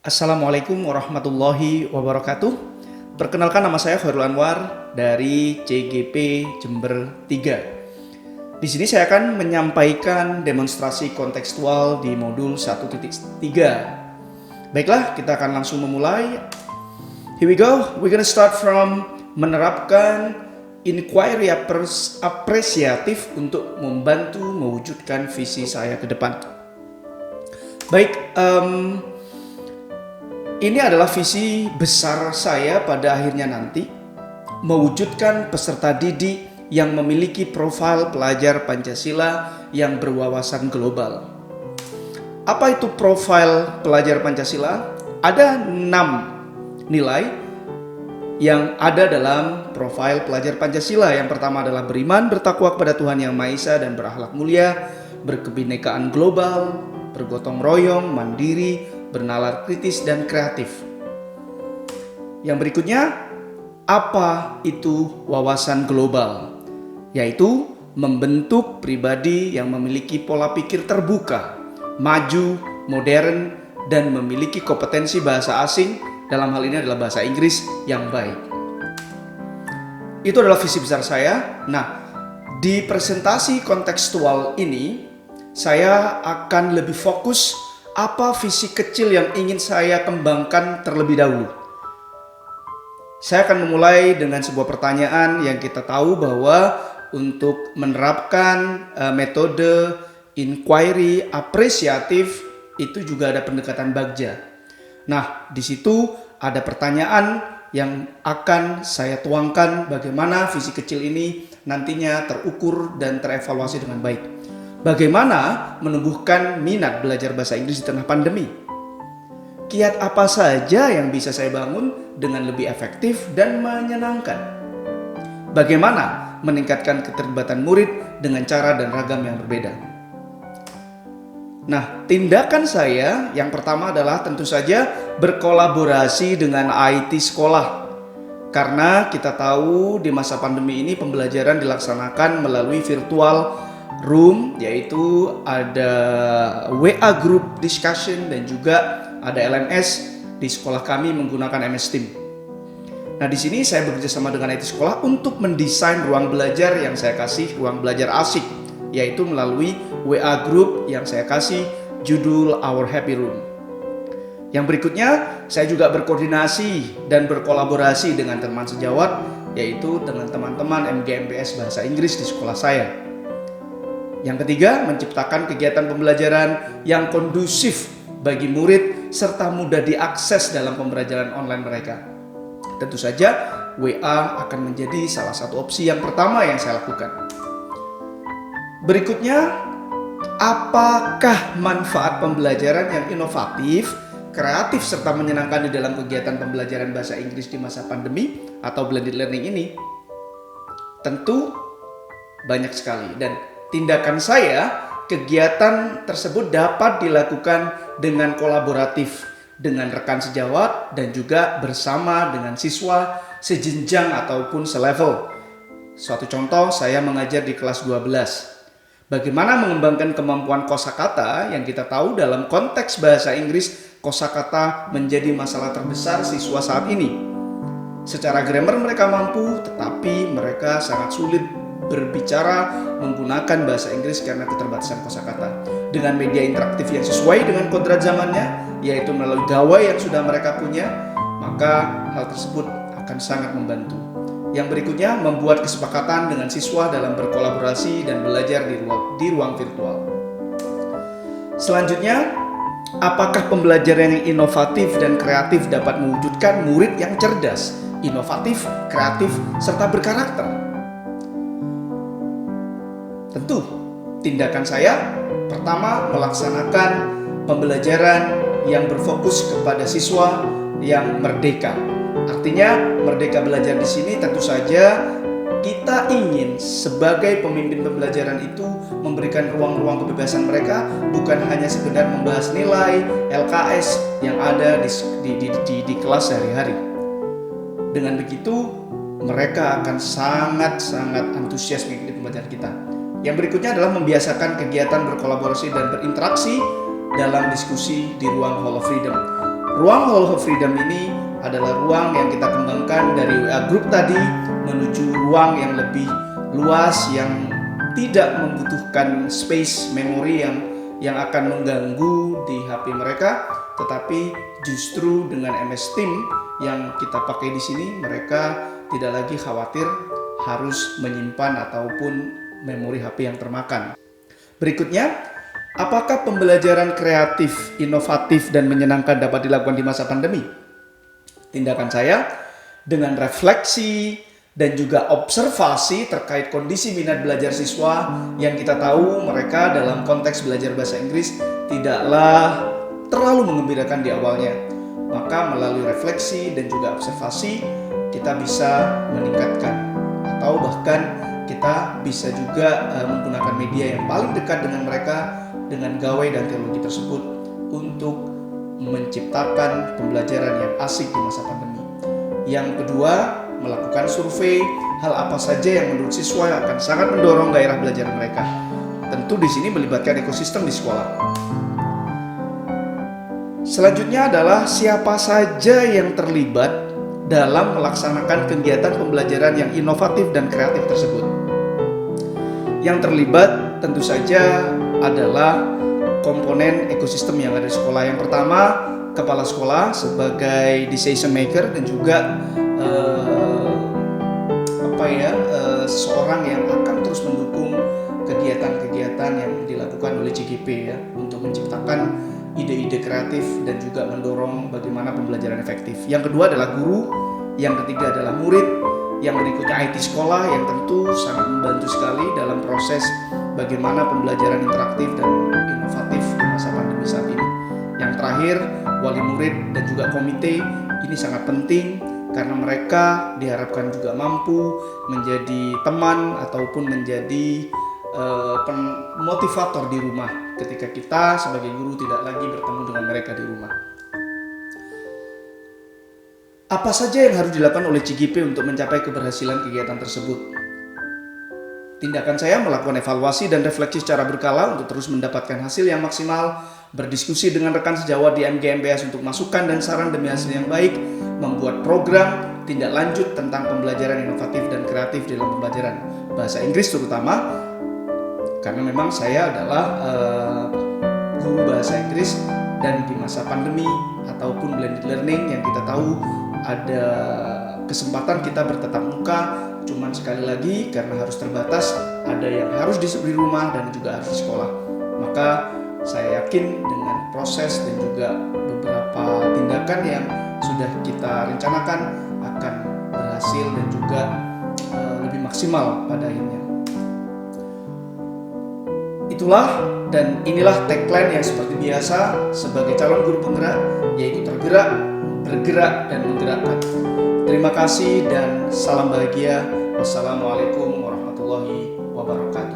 Assalamualaikum warahmatullahi wabarakatuh. Perkenalkan, nama saya Khairul Anwar dari CGP Jember 3. Di sini saya akan menyampaikan demonstrasi kontekstual di modul 1.3. Baiklah, kita akan langsung memulai. Here we go. We're gonna start from menerapkan inquiry apresiatif untuk membantu mewujudkan visi saya ke depan. Baik, ini adalah visi besar saya pada akhirnya nanti, mewujudkan peserta didik yang memiliki profil pelajar Pancasila yang berwawasan global. Apa itu profil pelajar Pancasila? Ada 6 nilai yang ada dalam profil pelajar Pancasila. Yang pertama adalah beriman, bertakwa kepada Tuhan Yang Maha Esa dan berakhlak mulia, berkebinekaan global, bergotong royong, mandiri, bernalar kritis dan kreatif. Yang berikutnya, apa itu wawasan global? Yaitu membentuk pribadi yang memiliki pola pikir terbuka, maju, modern, dan memiliki kompetensi bahasa asing, dalam hal ini adalah bahasa Inggris yang baik. Itu adalah visi besar saya. Nah, di presentasi kontekstual ini, saya akan lebih fokus apa visi kecil yang ingin saya kembangkan terlebih dahulu. Saya akan memulai dengan sebuah pertanyaan yang kita tahu bahwa untuk menerapkan metode inquiry apresiatif itu juga ada pendekatan bagja. Nah, di situ ada pertanyaan yang akan saya tuangkan bagaimana visi kecil ini nantinya terukur dan terevaluasi dengan baik. Bagaimana menumbuhkan minat belajar bahasa Inggris di tengah pandemi? Kiat apa saja yang bisa saya bangun dengan lebih efektif dan menyenangkan? Bagaimana meningkatkan keterlibatan murid dengan cara dan ragam yang berbeda? Nah, tindakan saya yang pertama adalah tentu saja berkolaborasi dengan IT sekolah. Karena kita tahu di masa pandemi ini pembelajaran dilaksanakan melalui virtual room, yaitu ada WA group discussion dan juga ada LMS. Di sekolah kami menggunakan MS Team. Nah, di sini saya bekerja sama dengan IT sekolah untuk mendesain ruang belajar yang saya kasih ruang belajar asik, yaitu melalui WA group yang saya kasih judul Our Happy Room. Yang berikutnya, saya juga berkoordinasi dan berkolaborasi dengan teman sejawat, yaitu dengan teman-teman MGMPS Bahasa Inggris di sekolah saya. Yang ketiga, menciptakan kegiatan pembelajaran yang kondusif bagi murid serta mudah diakses dalam pembelajaran online mereka. Tentu saja, WA akan menjadi salah satu opsi yang pertama yang saya lakukan. Berikutnya, apakah manfaat pembelajaran yang inovatif, kreatif, serta menyenangkan di dalam kegiatan pembelajaran bahasa Inggris di masa pandemi atau blended learning ini? Tentu banyak sekali, dan tindakan saya, kegiatan tersebut dapat dilakukan dengan kolaboratif dengan rekan sejawat dan juga bersama dengan siswa sejenjang ataupun selevel. Suatu contoh, saya mengajar di kelas 12. Bagaimana mengembangkan kemampuan kosakata yang kita tahu dalam konteks bahasa Inggris, kosakata menjadi masalah terbesar siswa saat ini. Secara grammar mereka mampu, tetapi mereka sangat sulit berbicara menggunakan bahasa Inggris karena keterbatasan kosakata. Dengan media interaktif yang sesuai dengan kodrat zamannya, yaitu melalui gawai yang sudah mereka punya, maka hal tersebut akan sangat membantu. Yang berikutnya, membuat kesepakatan dengan siswa dalam berkolaborasi dan belajar di ruang virtual. Selanjutnya, apakah pembelajaran yang inovatif dan kreatif dapat mewujudkan murid yang cerdas, inovatif, kreatif, serta berkarakter? Tentu, tindakan saya pertama melaksanakan pembelajaran yang berfokus kepada siswa yang merdeka. Artinya, merdeka belajar di sini tentu saja kita ingin sebagai pemimpin pembelajaran itu memberikan ruang-ruang kebebasan mereka, bukan hanya sekedar membahas nilai LKS yang ada di kelas sehari-hari. Dengan begitu, mereka akan sangat-sangat antusias mengikuti pembelajaran kita. Yang berikutnya adalah membiasakan kegiatan berkolaborasi dan berinteraksi dalam diskusi di ruang Hall of Freedom. ruang Hall of Freedom ini adalah ruang yang kita kembangkan dari WA Group tadi menuju ruang yang lebih luas, yang tidak membutuhkan space memori yang akan mengganggu di HP mereka, tetapi justru dengan MS Team yang kita pakai di sini, mereka tidak lagi khawatir harus menyimpan ataupun memori HP yang termakan. Berikutnya, apakah pembelajaran kreatif, inovatif, dan menyenangkan dapat dilakukan di masa pandemi? Tindakan saya dengan refleksi dan juga observasi terkait kondisi minat belajar siswa yang kita tahu mereka dalam konteks belajar bahasa Inggris tidaklah terlalu mengembirakan di awalnya. Maka melalui refleksi dan juga observasi kita bisa meningkatkan, atau bahkan kita bisa juga menggunakan media yang paling dekat dengan mereka dengan gawai dan teknologi tersebut untuk menciptakan pembelajaran yang asik di masa pandemi. Yang kedua, melakukan survei hal apa saja yang menurut siswa akan sangat mendorong gairah belajar mereka. Tentu di sini melibatkan ekosistem di sekolah. Selanjutnya adalah siapa saja yang terlibat dalam melaksanakan kegiatan pembelajaran yang inovatif dan kreatif tersebut. Yang terlibat tentu saja adalah komponen ekosistem yang ada di sekolah. Yang pertama, kepala sekolah sebagai decision maker dan juga seorang yang akan terus mendukung kegiatan-kegiatan yang dilakukan oleh CGP ya, untuk menciptakan ide-ide kreatif dan juga mendorong bagaimana pembelajaran efektif. Yang kedua adalah guru, yang ketiga adalah murid, yang berikutnya IT sekolah yang tentu sangat membantu sekali dalam proses bagaimana pembelajaran interaktif dan inovatif di masa pandemi saat ini. Yang terakhir, wali murid dan juga komite ini sangat penting karena mereka diharapkan juga mampu menjadi teman ataupun menjadi motivator di rumah ketika kita sebagai guru tidak lagi bertemu dengan mereka di rumah. Apa saja yang harus dilakukan oleh CGP untuk mencapai keberhasilan kegiatan tersebut? Tindakan saya melakukan evaluasi dan refleksi secara berkala untuk terus mendapatkan hasil yang maksimal, berdiskusi dengan rekan sejawat di MGMPS untuk masukan dan saran demi hasil yang baik, membuat program tindak lanjut tentang pembelajaran inovatif dan kreatif dalam pembelajaran bahasa Inggris terutama, karena memang saya adalah guru bahasa Inggris dan di masa pandemi ataupun blended learning yang kita tahu ada kesempatan kita bertatap muka cuman sekali lagi karena harus terbatas, ada yang harus di rumah dan juga harus di sekolah. Maka saya yakin dengan proses dan juga beberapa tindakan yang sudah kita rencanakan akan berhasil dan juga lebih maksimal pada akhirnya. Itulah dan inilah tagline yang seperti biasa sebagai calon guru penggerak, yaitu tergerak, bergerak, dan menggerakkan. Terima kasih dan salam bahagia. Wassalamualaikum warahmatullahi wabarakatuh.